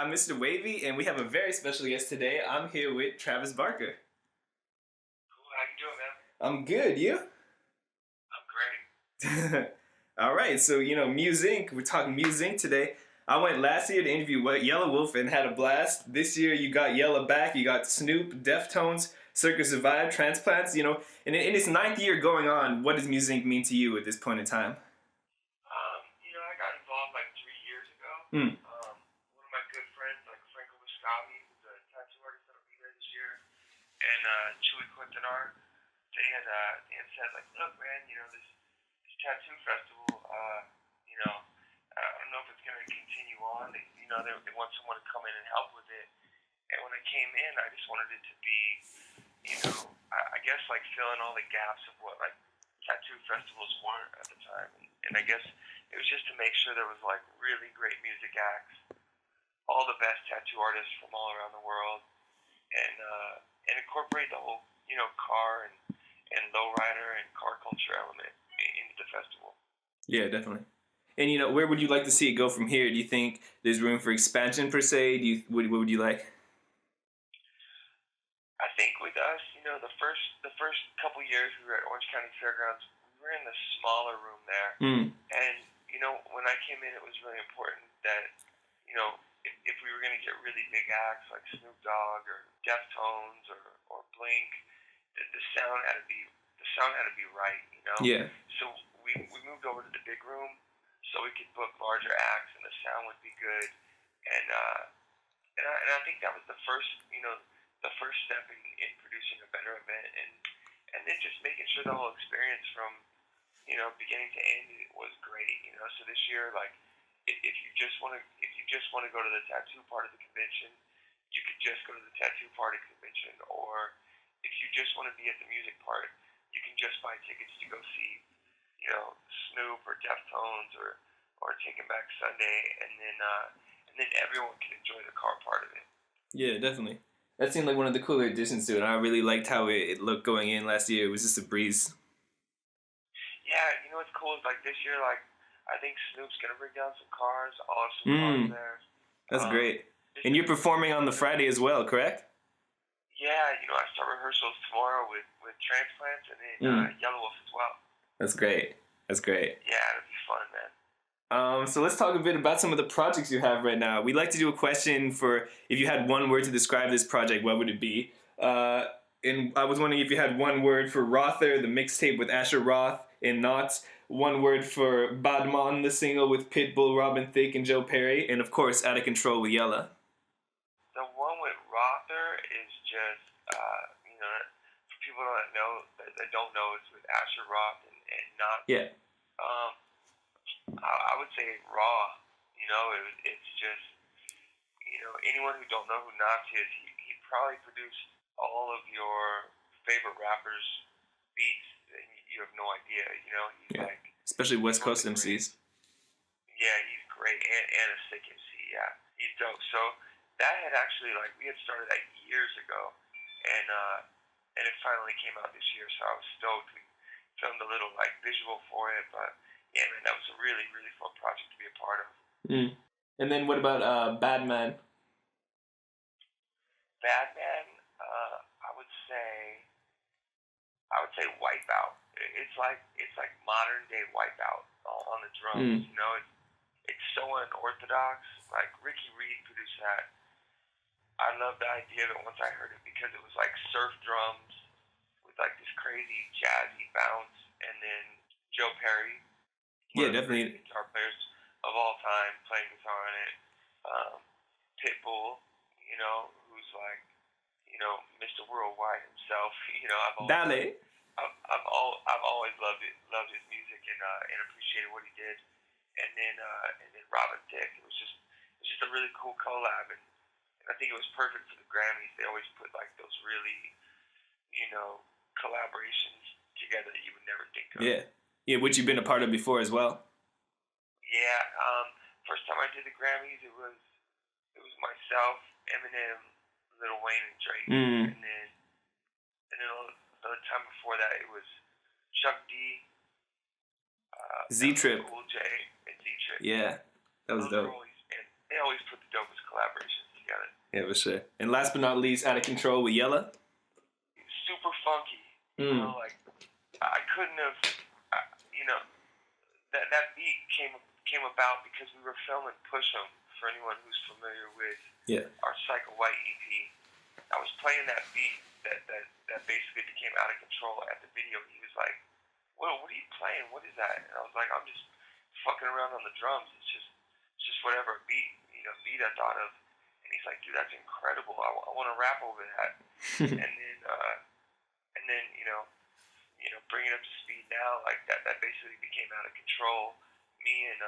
I'm Mr. Wavvy, and we have a very special guest today. I'm here with Travis Barker. Cool, how you doing, man? I'm good, you? I'm great. All right, so, Musink, we're talking Musink today. I went last year to interview Yelawolf and had a blast. This year you got Yella back, you got Snoop, Deftones, Circus Survive, Transplants, and in its 9th year going on, what does Musink mean to you at this point in time? I got involved like 3 years ago. Mm. One of my good friends, like Franco Viscavi, who's a tattoo artist that'll be there this year, and Chewy Quintanar, they had said, like, look, man, this tattoo festival, I don't know if it's going to continue on. They want someone to come in and help with it. And when I came in, I just wanted it to be, I guess like fill in all the gaps of what like tattoo festivals weren't at the time. And I guess it was just to make sure there was like really great music acts, all the best tattoo artists from all around the world, and incorporate the whole, car and lowrider and car culture element into the festival. Yeah, definitely. And where would you like to see it go from here? Do you think there's room for expansion per se? What would you like? I think with us, the first couple years we were at Orange County Fairgrounds, we were in the smaller room there. Mm. And when I came in, it was really important that if we were going to get really big acts like Snoop Dogg or Deftones or Blink, the sound had to be right. Yeah. So we moved over to the big room so we could book larger acts and the sound would be good. And I think that was the first step in producing a better event, and then just making sure the whole experience from beginning to end was great. So this year, like, if you just want to go to the tattoo part of the convention, you could just go to the tattoo part of the convention, or if you just want to be at the music part, you can just buy tickets to go see Snoop or Deftones or Taking Back Sunday, and then everyone can enjoy the car part of it. Yeah, definitely. That seemed like one of the cooler additions to it. I really liked how it looked going in last year. It was just a breeze. Yeah, what's cool is like this year, like I think Snoop's gonna bring down some cars. I'll have some cars there. That's great. And you're performing on the Friday as well, correct? Yeah, I start rehearsals tomorrow with Transplants and then Yelawolf as well. That's great. That's great. Yeah, it'll be fun, man. So let's talk a bit about some of the projects you have right now. We like to do a question for if you had one word to describe this project, what would it be? And I was wondering if you had one word for RAWTHER, the mixtape with Asher Roth and Nottz, one word for Madman, the single with Pitbull, Robin Thicke, and Joe Perry, and of course, Out of Control with Yella. The one with RAWTHER is just, for people that don't know, it's with Asher Roth and Nottz. Yeah. I would say raw. It's just, anyone who don't know who Nottz is, he probably produced all of your favorite rappers' beats, and you have no idea. He's like, especially West Coast MCs. Yeah, he's great, and a sick MC. Yeah, he's dope. So that had actually we had started that years ago, and it finally came out this year. So I was stoked. We filmed a little visual for it, but. Yeah, man, that was a really, really fun project to be a part of. Mm. And then what about Badman? Badman, I would say Wipeout. It's like modern day Wipeout on the drums. It's so unorthodox. Like Ricky Reed produced that. I loved the idea of it once I heard it because it was like surf drums with like this crazy jazzy bounce, and then Joe Perry. Yeah, definitely. Guitar players of all time playing guitar on it. Pitbull, who's like, Mr. Worldwide himself. I've always loved his music and appreciated what he did. And then Robin Thicke. It was just a really cool collab, and I think it was perfect for the Grammys. They always put like those really, collaborations together that you would never think of. Yeah. Yeah, which you've been a part of before as well. Yeah, first time I did the Grammys, it was myself, Eminem, Lil Wayne, and Drake, and then the time before that, it was Chuck D, Z-Trip, Cool J, and Z-Trip. Yeah, that was dope. they always put the dopest collaborations together. Yeah, for sure. And last but not least, Out of Control with Yella. Super funky. You know, like I couldn't have. You know, that beat came about because we were filming Push 'Em. For anyone who's familiar with our Psycho White EP, I was playing that beat that basically became Out of Control at the video. He was like, "What are you playing? What is that?" And I was like, "I'm just fucking around on the drums. It's just whatever beat I thought of." And he's like, "Dude, that's incredible. I want to rap over that." and then bring it up to speed now, like that basically became Out of Control. Me and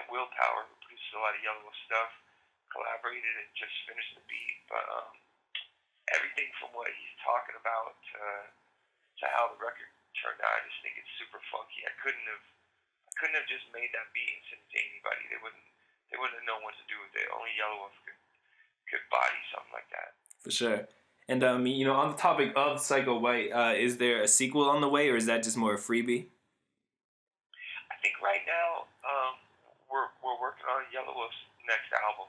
Willpower, who produces a lot of Yelawolf stuff, collaborated and just finished the beat. But everything from what he's talking about to how the record turned out, I just think it's super funky. I couldn't have just made that beat and sent it to anybody. They wouldn't have known what to do with it. Only Yelawolf could body something like that. For sure. And on the topic of Psycho White, is there a sequel on the way, or is that just more a freebie? I think right now we're working on Yelawolf's next album.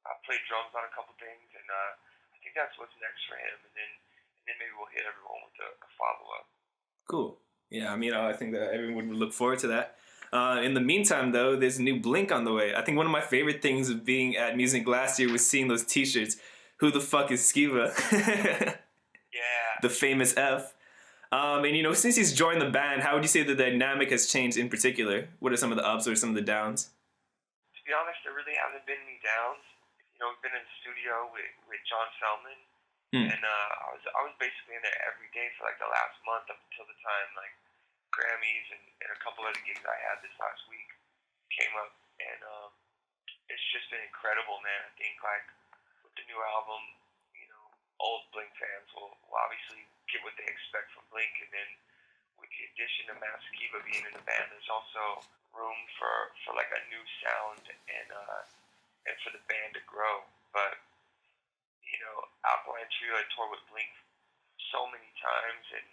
I played drums on a couple things, and I think that's what's next for him. And then maybe we'll hit everyone with a follow up. Cool. Yeah, I think that everyone would look forward to that. In the meantime, though, there's a new Blink on the way. I think one of my favorite things of being at Musink last year was seeing those T-shirts. Who the fuck is Skiba? Yeah. The famous F. And since he's joined the band, how would you say the dynamic has changed in particular? What are some of the ups or some of the downs? To be honest, there really haven't been any downs. We've been in the studio with John Feldman, and I was basically in there every day for like the last month up until the time like Grammys and a couple other gigs I had this last week came up, and it's just been incredible, man. I think like with the new album, old Blink fans will obviously get what they expect from Blink, and then with the addition of Matt Skiba being in the band, there's also room for like a new sound and for the band to grow. But Alkaline Trio, I toured with Blink so many times, and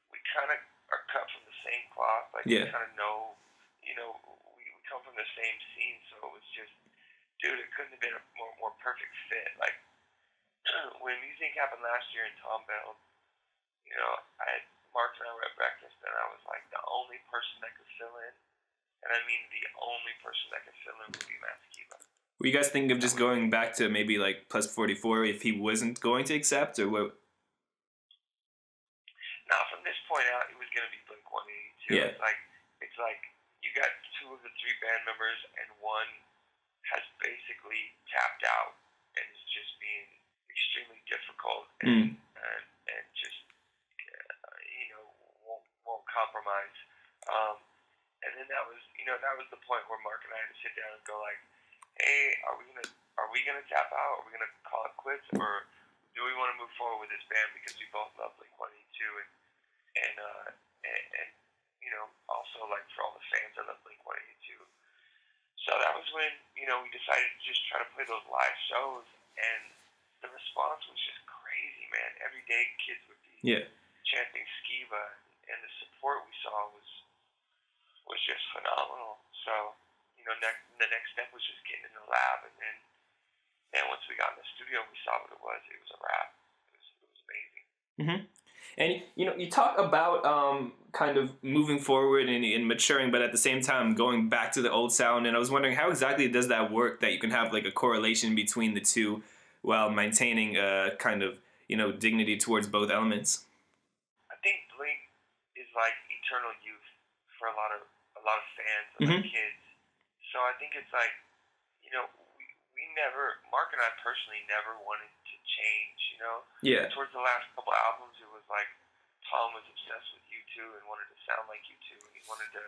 we kind of are cut from the same cloth. Like we kind of know, we come from the same scene, so it was just, dude, it couldn't have been a more perfect fit. Like when Musink happened last year in Tom Delonge, Mark and I were at breakfast, and I was like, the only person that could fill in, and I mean the only person that could fill in would be Matt Skiba. Were you guys thinking of just going back to maybe like plus 44 if he wasn't going to accept, or what? Now, from this point out, it was going to be Blink-182. Yeah. It's like you got two of the three band members, and one has basically tapped out and is just being extremely difficult and just won't compromise. And then that was the point where Mark and I had to sit down and go like, hey, are we gonna tap out? Are we gonna call it quits, or do we want to move forward with this band because we both love Blink-182 and also like for all the fans that love Blink-182. So that was when we decided to just try to play those live shows, and the response was just crazy, man. Every day kids would be chanting Skiba, and the support we saw was just phenomenal. So the next step was just getting in the lab, and then once we got in the studio, we saw what it was. It was a wrap. It was amazing. Mm-hmm. And you talk about kind of moving forward and maturing, but at the same time going back to the old sound. And I was wondering, how exactly does that work? That you can have like a correlation between the two while maintaining a kind of dignity towards both elements. I think Blink is like eternal youth for a lot of fans, a lot of kids. So I think it's like, we never, Mark and I personally never wanted to change, Yeah. Towards the last couple albums, it was like Tom was obsessed with U2 and wanted to sound like U2, and he wanted to,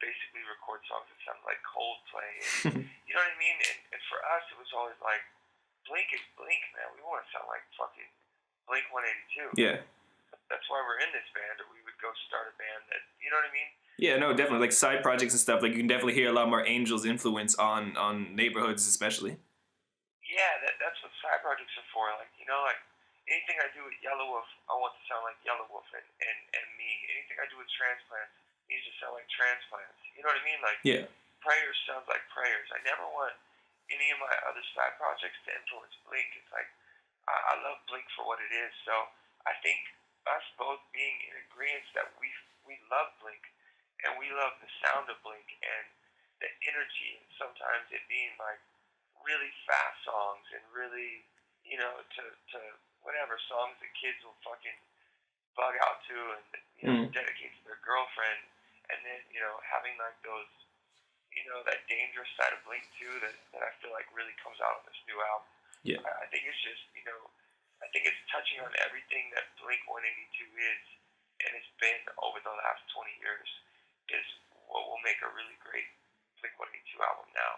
basically record songs that sounded like Coldplay. And, you know what I mean? And for us, it was always like, Blink is Blink, man. We want to sound like fucking Blink-182. Yeah. That's why we're in this band, or we would go start a band that, you know what I mean? Yeah, no, definitely. Like side projects and stuff, like you can definitely hear a lot more Angel's influence on Neighbourhoods especially. Yeah, that's what side projects are for. Like, like anything I do with Yelawolf, I want to sound like Yelawolf and me. Anything I do with Transplants needs to sound like Transplants. You know what I mean? Like, Prayers sounds like Prayers. I never want any of my other side projects to influence Blink. It's like I love Blink for what it is. So I think us both being in agreement that we love Blink and we love the sound of Blink and the energy, and sometimes it being like really fast songs and really, to whatever songs that kids will fucking bug out to and dedicate to their girlfriend, and then having like those that dangerous side of Blink too that I feel like really comes out on this new album. Yeah. I think it's just I think it's touching on everything that Blink-182 is and it's been over the last 20 years is what will make a really great Blink-182 album now.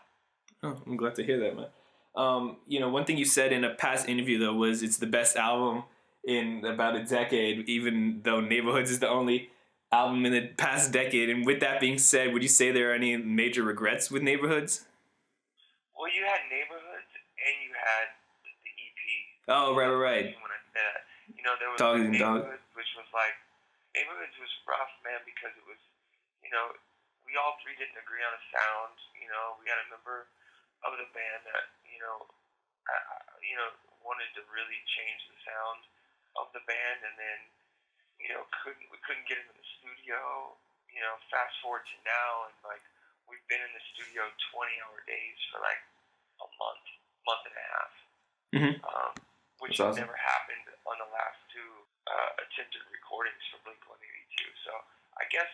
Oh, I'm glad to hear that, man. One thing you said in a past interview though was it's the best album in about a decade, even though Neighbourhoods is the only album in the past decade. And with that being said, would you say there are any major regrets with Neighbourhoods? Well, you had Neighbourhoods and you had the EP. Oh, right. When I said that, there was Dogs and Neighbourhoods, which was like, Neighbourhoods was rough, man, because it was, we all three didn't agree on a sound. We had a member of the band that, wanted to really change the sound of the band, and then, we couldn't get into the studio. Fast forward to now, and like we've been in the studio 20-hour days for like a month and a half, which That's awesome. never happened on the last two attempted recordings for Blink-182. So I guess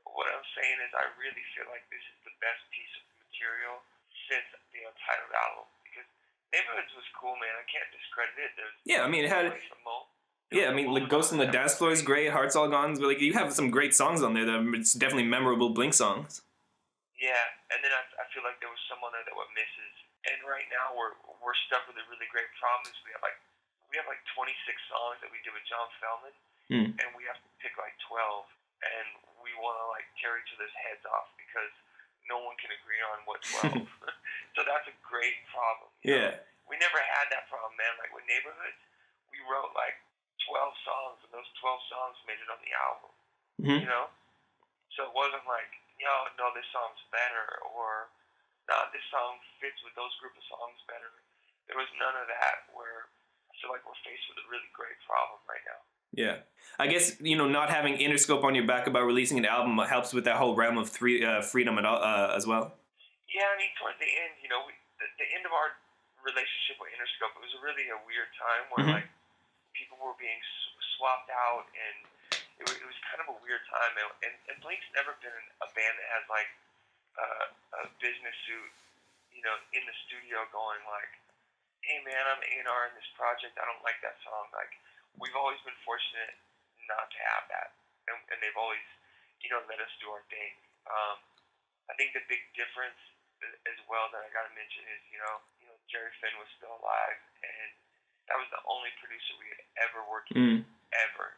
what I'm saying is I really feel like this is the best piece of material since the Untitled album, because Neighbourhoods was cool, man. I can't discredit it. It had. Like Ghost on the Dance Floor is great. Heart's All Gone, but like you have some great songs on there that it's definitely memorable Blink songs. Yeah, and then I feel like there was some on there that were misses. And right now we're stuck with a really great problem. Is we have like 26 songs that we did with John Feldman, and we have to pick like 12, and we want to like tear each other's heads off because no one can agree on what 12. So that's a great problem. Yeah. We never had that problem, man. Like with Neighbourhoods, we wrote like 12 songs, and those 12 songs made it on the album. So it wasn't like, no, this song's better, or no, this song fits with those group of songs better. There was none of that, where I feel like we're faced with a really great problem right now. Yeah. I guess, not having Interscope on your back about releasing an album helps with that whole realm of freedom as well. Yeah, I mean, towards the end, the end of our relationship with Interscope, it was really a weird time where, like, people were being swapped out, and it was kind of a weird time. And Blink's never been a band that has, like, a business suit, in the studio going, like, hey, man, I'm A&R in this project. I don't like that song. Like, we've always been fortunate not to have that. And they've always, let us do our thing. I think the big difference as well that I got to mention is, Jerry Finn was still alive, and that was the only producer we had ever worked with, ever.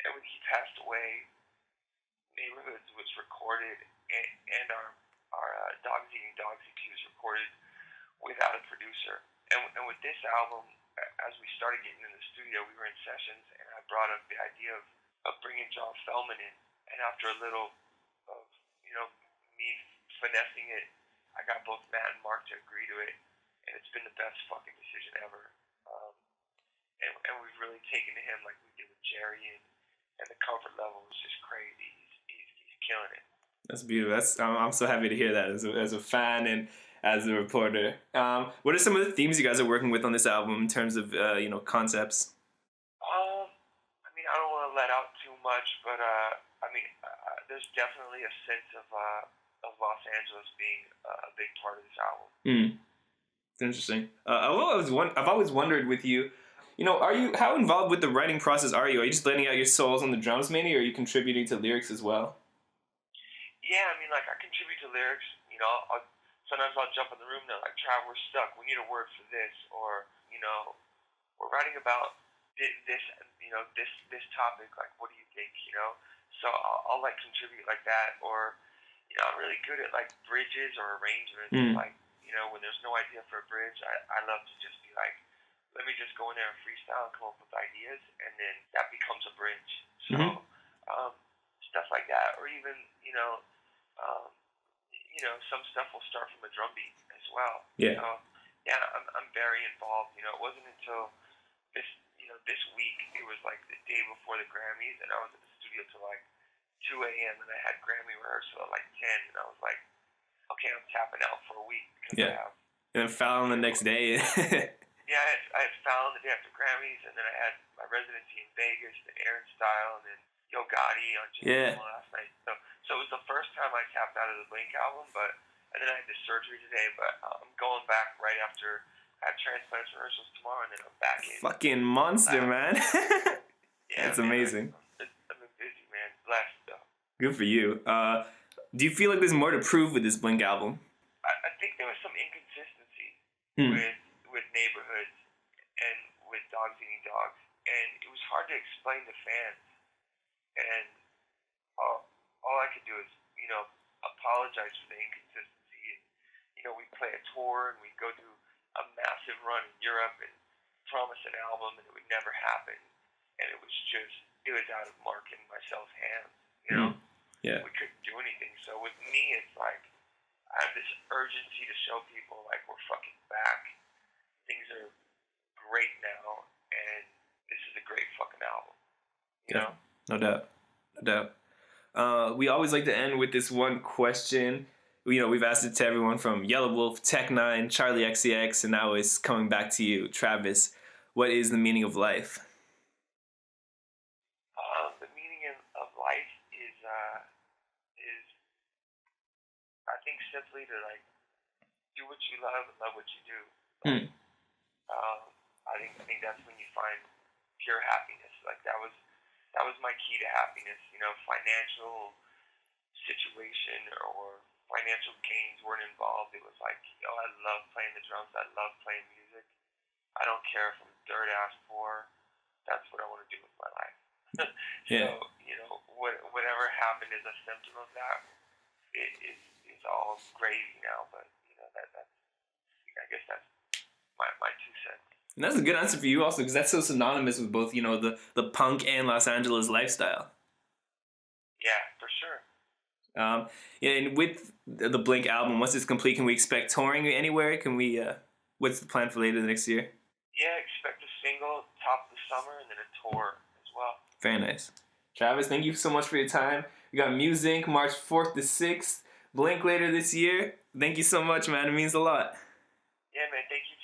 And when he passed away, Neighbourhoods was recorded, and our Dogs Eating Dogs EP was recorded without a producer. And with this album, as we started getting in the studio, we were in sessions, and I brought up the idea of bringing John Feldman in. And after a little of, me finessing it, I got both Matt and Mark to agree to it, and it's been the best fucking decision ever. And we've really taken to him like we did with Jerry, and the comfort level is just crazy. He's killing it. That's beautiful. I'm so happy to hear that as a fan and as a reporter. What are some of the themes you guys are working with on this album in terms of concepts? I mean, I don't want to let out too much, but there's definitely a sense of Los Angeles being a big part of this album. It's interesting. I've always wondered with you, how involved with the writing process are you? Are you just letting out your souls on the drums mainly, or are you contributing to lyrics as well? Yeah, I mean, like, I contribute to lyrics. Sometimes I'll jump in the room and they're like, Trav, we're stuck. We need a word for this. Or, we're writing about this topic. Like, what do you think, So I'll like, contribute like that. Or, I'm really good at, like, bridges or arrangements. Like, when there's no idea for a bridge, I love to just be like, let me just go in there and freestyle and come up with ideas, and then that becomes a bridge. So, stuff like that. Or even, some stuff will start from a drum beat as well. Yeah. So very involved. You know, it wasn't until this week, it was like the day before the Grammys, and I was at the studio till like 2 a.m. and I had Grammy rehearsal at like 10, and I was like, okay, I'm tapping out for a week because I have. And then Fallon the next day. Yeah, I had Fallon the day after Grammys, and then I had my residency in Vegas, then Aaron Style, and then Yo Gotti on Jimmy Kimmel last night. So it was the first time I tapped out of the Blink album, and then I had this surgery today, but I'm going back right after. I have transplants rehearsals tomorrow, and then I'm back in. Fucking monster, man. Yeah, that's amazing. I've been busy, man. Blessed, though. Good for you. Do you feel like there's more to prove with this Blink album? I think there was some inconsistency with Neighbourhoods and with Dogs Eating Dogs, and it was hard to explain to fans. And all I could do is, apologize for the inconsistency. And, we play a tour, and we go through a massive run in Europe and promise an album, and it would never happen. And it was out of Mark and myself's hands, Yeah. We couldn't do anything. So with me, it's like, I have this urgency to show people, like, we're fucking back. Things are great now, and this is a great fucking album. You know? No doubt. No doubt. We always like to end with this one question. We've asked it to everyone from Yelawolf, Tech9, Charlie XCX, and now it's coming back to you, Travis. What is the meaning of life? The meaning of life is I think simply to like do what you love and love what you do. I think that's when you find pure happiness. Like that was my key to happiness. Financial situation or financial gains weren't involved. It was like, I love playing the drums. I love playing music. I don't care if I'm dirt ass poor. That's what I want to do with my life. Yeah. So, whatever happened is a symptom of that. It's all gravy now, but I guess that's my 2 cents. And that's a good answer for you also, because that's so synonymous with both, the punk and Los Angeles lifestyle. Yeah, for sure. And with the Blink album, once it's complete, can we expect touring anywhere? Can we? What's the plan for later next year? Yeah, expect a single top of the summer and then a tour as well. Very nice. Travis, thank you so much for your time. We got Musink March 4th to 6th, Blink later this year. Thank you so much, man. It means a lot. Yeah, man. Thank you